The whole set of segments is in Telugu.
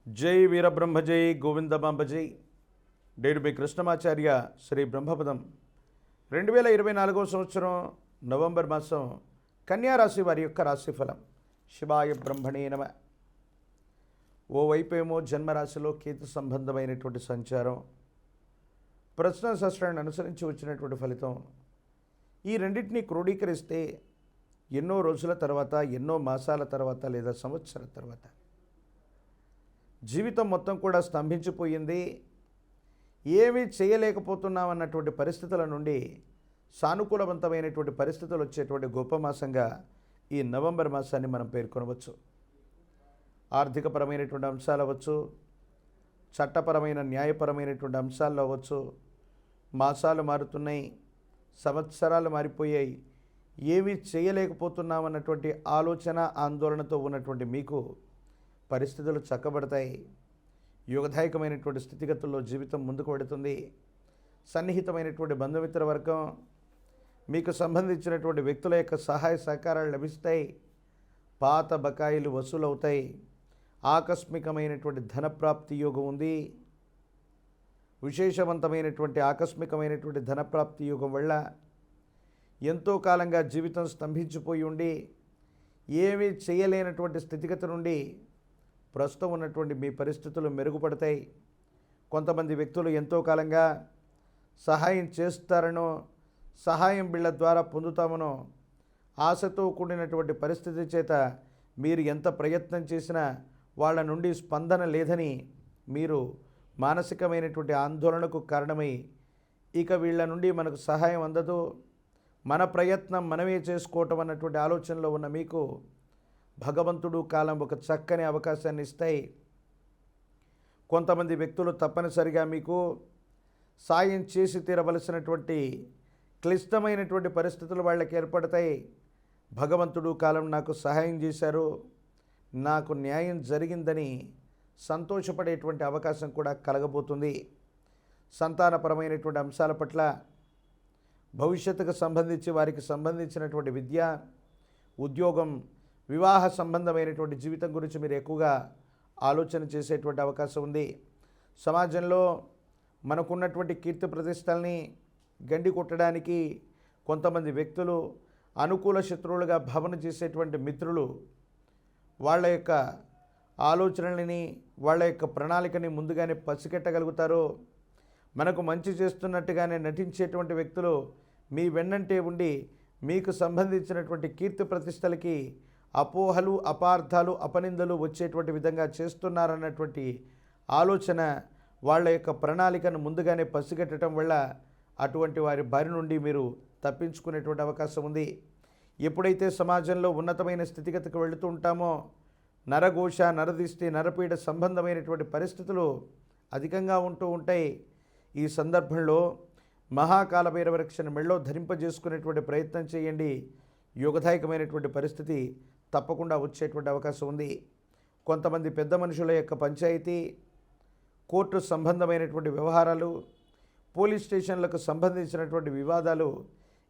జై వీరబ్రహ్మ జై గోవిందమాంబ జై. నేడు మీ కృష్ణమాచార్య శ్రీ బ్రహ్మపదం 2024 సంవత్సరం నవంబర్ మాసం కన్యారాశి వారి యొక్క రాశిఫలం. శివాయ బ్రహ్మణే నమ. ఓవైపేమో జన్మరాశిలో కేతు సంబంధమైనటువంటి సంచారం, ప్రశ్న శాస్త్రాన్ని అనుసరించి వచ్చినటువంటి ఫలితం. ఈ రెండింటినీ క్రోడీకరిస్తే ఎన్నో రోజుల తర్వాత, ఎన్నో మాసాల తర్వాత లేదా సంవత్సరాల తర్వాత జీవితం మొత్తం కూడా స్తంభించిపోయింది, ఏమీ చేయలేకపోతున్నామన్నటువంటి పరిస్థితుల నుండి సానుకూలవంతమైనటువంటి పరిస్థితులు వచ్చేటువంటి గొప్ప మాసంగా ఈ నవంబర్ మాసాన్ని మనం పేర్కొనవచ్చు. ఆర్థికపరమైనటువంటి అంశాలు అవ్వచ్చు, చట్టపరమైన న్యాయపరమైనటువంటి అంశాల్లో అవ్వచ్చు. మాసాలు మారుతున్నాయి, సంవత్సరాలు మారిపోయాయి, ఏమీ చేయలేకపోతున్నామన్నటువంటి ఆలోచన ఆందోళనతో ఉన్నటువంటి మీకు పరిస్థితులు చక్కబడతాయి. యోగదాయకమైనటువంటి స్థితిగతుల్లో జీవితం ముందుకు వెడుతుంది. సన్నిహితమైనటువంటి బంధుమిత్ర వర్గం, మీకు సంబంధించినటువంటి వ్యక్తుల యొక్క సహాయ సహకారాలు లభిస్తాయి. పాత బకాయిలు వసూలవుతాయి. ఆకస్మికమైనటువంటి ధనప్రాప్తి యోగం ఉంది. విశేషవంతమైనటువంటి ఆకస్మికమైనటువంటి ధనప్రాప్తి యోగం వల్ల ఎంతో కాలంగా జీవితం స్తంభించిపోయి ఉండి ఏమీ చేయలేనటువంటి స్థితిగతి నుండి ప్రస్తుతం ఉన్నటువంటి మీ పరిస్థితులు మెరుగుపడతాయి. కొంతమంది వ్యక్తులు ఎంతో కాలంగా సహాయం చేస్తారనో, సహాయం బిళ్ళ ద్వారా పొందుతామనో ఆశతో కూడినటువంటి పరిస్థితి చేత మీరు ఎంత ప్రయత్నం చేసినా వాళ్ళ నుండి స్పందన లేదని మీరు మానసికమైనటువంటి ఆందోళనకు కారణమై ఇక వీళ్ళ నుండి మనకు సహాయం అందదు, మన ప్రయత్నం మనమే చేసుకోవటం అన్నటువంటి ఆలోచనలో ఉన్న మీకు భగవంతుడు కాలం ఒక చక్కని అవకాశాన్ని ఇస్తాయి. కొంతమంది వ్యక్తులు తప్పనిసరిగా మీకు సాయం చేసి తీరవలసినటువంటి క్లిష్టమైనటువంటి పరిస్థితులు వాళ్ళకి ఏర్పడతాయి. భగవంతుడు కాలం నాకు సహాయం చేశారు, నాకు న్యాయం జరిగిందని సంతోషపడేటువంటి అవకాశం కూడా కలగబోతుంది. సంతానపరమైనటువంటి అంశాల పట్ల, భవిష్యత్తుకు సంబంధించి వారికి సంబంధించినటువంటి విద్య, ఉద్యోగం, వివాహ సంబంధమైనటువంటి జీవితం గురించి మీరు ఎక్కువగా ఆలోచన చేసేటువంటి అవకాశం ఉంది. సమాజంలో మనకున్నటువంటి కీర్తి ప్రతిష్టల్ని గండి కొట్టడానికి కొంతమంది వ్యక్తులు, అనుకూల శత్రువులుగా భావన చేసేటువంటి మిత్రులు వాళ్ళ యొక్క ఆలోచనలని, వాళ్ళ యొక్క ప్రణాళికని ముందుగానే పసిగట్టగలుగుతారు. మనకు మంచి చేస్తున్నట్టుగానే నటించేటువంటి వ్యక్తులు మీ వెన్నంటే ఉండి మీకు సంబంధించినటువంటి కీర్తి ప్రతిష్టలకి అపోహలు, అపార్థాలు, అపనిందలు వచ్చేటువంటి విధంగా చేస్తున్నారన్నటువంటి ఆలోచన, వాళ్ళ యొక్క ప్రణాళికను ముందుగానే పసిగట్టడం వల్ల అటువంటి వారి బారి నుండి మీరు తప్పించుకునేటువంటి అవకాశం ఉంది. ఎప్పుడైతే సమాజంలో ఉన్నతమైన స్థితిగతికి వెళుతూ ఉంటామో నరఘోష, నరదిష్టి, నరపీడ సంబంధమైనటువంటి పరిస్థితులు అధికంగా ఉంటూ ఉంటాయి. ఈ సందర్భంలో మహాకాల భైరవ రక్షణ మెళ్ళో ధరింపజేసుకునేటువంటి ప్రయత్నం చేయండి. యోగదాయకమైనటువంటి పరిస్థితి తప్పకుండా వచ్చేటువంటి అవకాశం ఉంది. కొంతమంది పెద్ద మనుషుల యొక్క పంచాయతీ, కోర్టు సంబంధమైనటువంటి వ్యవహారాలు, పోలీస్ స్టేషన్లకు సంబంధించినటువంటి వివాదాలు,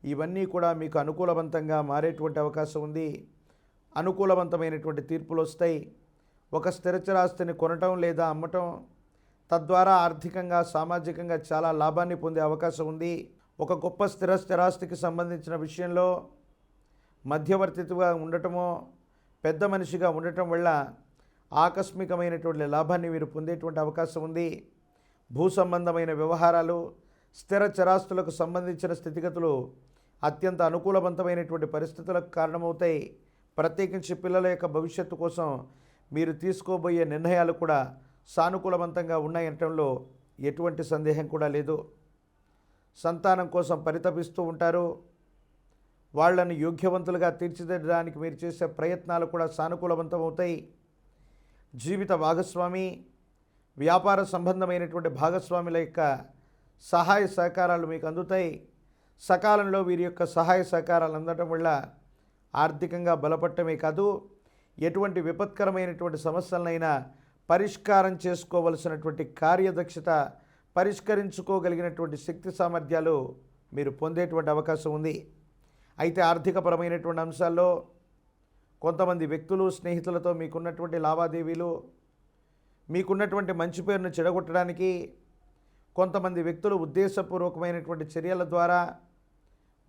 ఇవన్నీ కూడా మీకు అనుకూలవంతంగా మారేటువంటి అవకాశం ఉంది. అనుకూలవంతమైనటువంటి తీర్పులు వస్తాయి. ఒక స్థిరచరాస్తిని కొనటం లేదా అమ్మటం, తద్వారా ఆర్థికంగా, సామాజికంగా చాలా లాభాన్ని పొందే అవకాశం ఉంది. ఒక గొప్ప స్థిరాస్తికి సంబంధించిన విషయంలో మధ్యవర్తిత్వంగా ఉండటమో, పెద్ద మనిషిగా ఉండటం వల్ల ఆకస్మికమైనటువంటి లాభాన్ని మీరు పొందేటువంటి అవకాశం ఉంది. భూ సంబంధమైన వ్యవహారాలు, స్థిర చరాస్తులకు సంబంధించిన స్థితిగతులు అత్యంత అనుకూలవంతమైనటువంటి పరిస్థితులకు కారణమవుతాయి. ప్రత్యేకించి పిల్లల యొక్క భవిష్యత్తు కోసం మీరు తీసుకోబోయే నిర్ణయాలు కూడా సానుకూలవంతంగా ఉన్నాయనటంలో ఎటువంటి సందేహం కూడా లేదు. సంతానం కోసం పరితపిస్తూ ఉంటారు. వాళ్ళని యోగ్యవంతులుగా తీర్చిదిద్దడానికి మీరు చేసే ప్రయత్నాలు కూడా సానుకూలవంతం అవుతాయి. జీవిత భాగస్వామి, వ్యాపార సంబంధమైనటువంటి భాగస్వాముల యొక్క సహాయ సహకారాలు మీకు అందుతాయి. సకాలంలో వీరి యొక్క సహాయ సహకారాలు అందడం వల్ల ఆర్థికంగా బలపడటమే కాదు, ఎటువంటి విపత్కరమైనటువంటి సమస్యలనైనా పరిష్కారం చేసుకోవలసినటువంటి కార్యదక్షత, పరిష్కరించుకోగలిగినటువంటి శక్తి సామర్థ్యాలు మీరు పొందేటువంటి అవకాశం ఉంది. అయితే ఆర్థికపరమైనటువంటి అంశాల్లో కొంతమంది వ్యక్తులు స్నేహితులతో మీకున్నటువంటి లావాదేవీలు మీకున్నటువంటి మంచి పేరును చెడగొట్టడానికి కొంతమంది వ్యక్తులు ఉద్దేశపూర్వకమైనటువంటి చర్యల ద్వారా,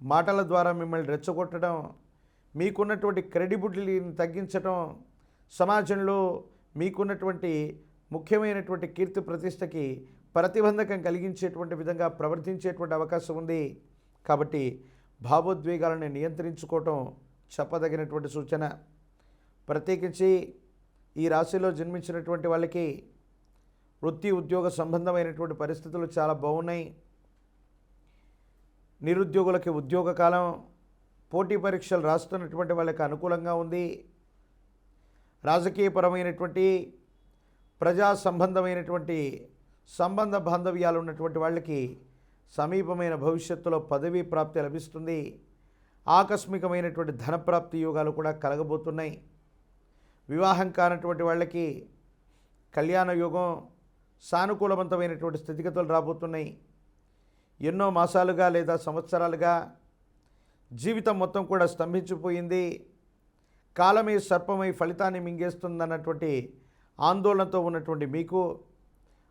మాటల ద్వారా మిమ్మల్ని రెచ్చగొట్టడం, మీకున్నటువంటి క్రెడిబిలిటీని తగ్గించడం, సమాజంలో మీకున్నటువంటి ముఖ్యమైనటువంటి కీర్తి ప్రతిష్టకి ప్రతిబంధకం కలిగించేటువంటి విధంగా ప్రవర్తించేటువంటి అవకాశం ఉంది. కాబట్టి భావోద్వేగాలను నియంత్రించుకోవటం చెప్పదగినటువంటి సూచన. ప్రత్యేకించి ఈ రాశిలో జన్మించినటువంటి వాళ్ళకి వృత్తి ఉద్యోగ సంబంధమైనటువంటి పరిస్థితులు చాలా బాగున్నాయి. నిరుద్యోగులకి ఉద్యోగ కాలం, పోటీ పరీక్షలు రాస్తున్నటువంటి వాళ్ళకి అనుకూలంగా ఉంది. రాజకీయపరమైనటువంటి ప్రజా సంబంధమైనటువంటి సంబంధ బాంధవ్యాలు ఉన్నటువంటి వాళ్ళకి సమీపమైన భవిష్యత్తులో పదవీ ప్రాప్తి లభిస్తుంది. ఆకస్మికమైనటువంటి ధనప్రాప్తి యోగాలు కూడా కలగబోతున్నాయి. వివాహం కానటువంటి వాళ్ళకి కళ్యాణ యోగం, సానుకూలవంతమైనటువంటి స్థితిగతులు రాబోతున్నాయి. ఎన్నో మాసాలుగా లేదా సంవత్సరాలుగా జీవితం మొత్తం కూడా స్తంభించిపోయింది, కాలమే సర్పమై ఫలితాన్ని మింగేస్తుందన్నటువంటి ఆందోళనతో ఉన్నటువంటి మీకు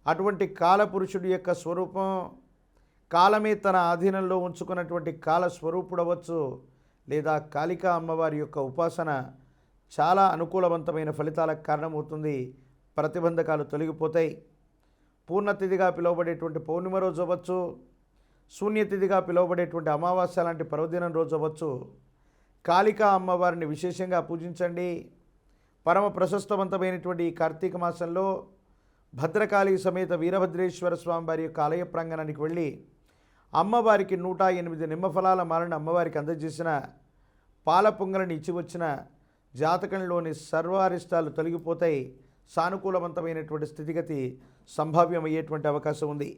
అటువంటి కాలపురుషుడి యొక్క స్వరూపం, కాలమే తన ఆధీనంలో ఉంచుకున్నటువంటి కాల స్వరూపుడవచ్చు లేదా కాళికా అమ్మవారి యొక్క ఉపాసన చాలా అనుకూలవంతమైన ఫలితాలకు కారణమవుతుంది. ప్రతిబంధకాలు తొలగిపోతాయి. పూర్ణతిథిగా పిలువబడేటువంటి పౌర్ణిమ రోజు అవ్వచ్చు, శూన్యతిథిగా పిలువబడేటువంటి అమావాస్య లాంటి పర్వదినం రోజు అవ్వచ్చు, కాళికా అమ్మవారిని విశేషంగా పూజించండి. పరమ ప్రశస్తవంతమైనటువంటి ఈ కార్తీక మాసంలో భద్రకాళి సమేత వీరభద్రేశ్వర స్వామి వారి యొక్క ఆలయ ప్రాంగణానికి వెళ్ళి అమ్మవారికి 108 నిమ్మఫలాల మాలను అమ్మవారికి అందజేసిన, పాల పొంగలిని ఇచ్చి వచ్చిన జాతకంలోని సర్వారిష్టాలు తొలగిపోతాయి. సానుకూలవంతమైనటువంటి స్థితిగతి సంభావ్యమయ్యేటువంటి అవకాశం ఉంది.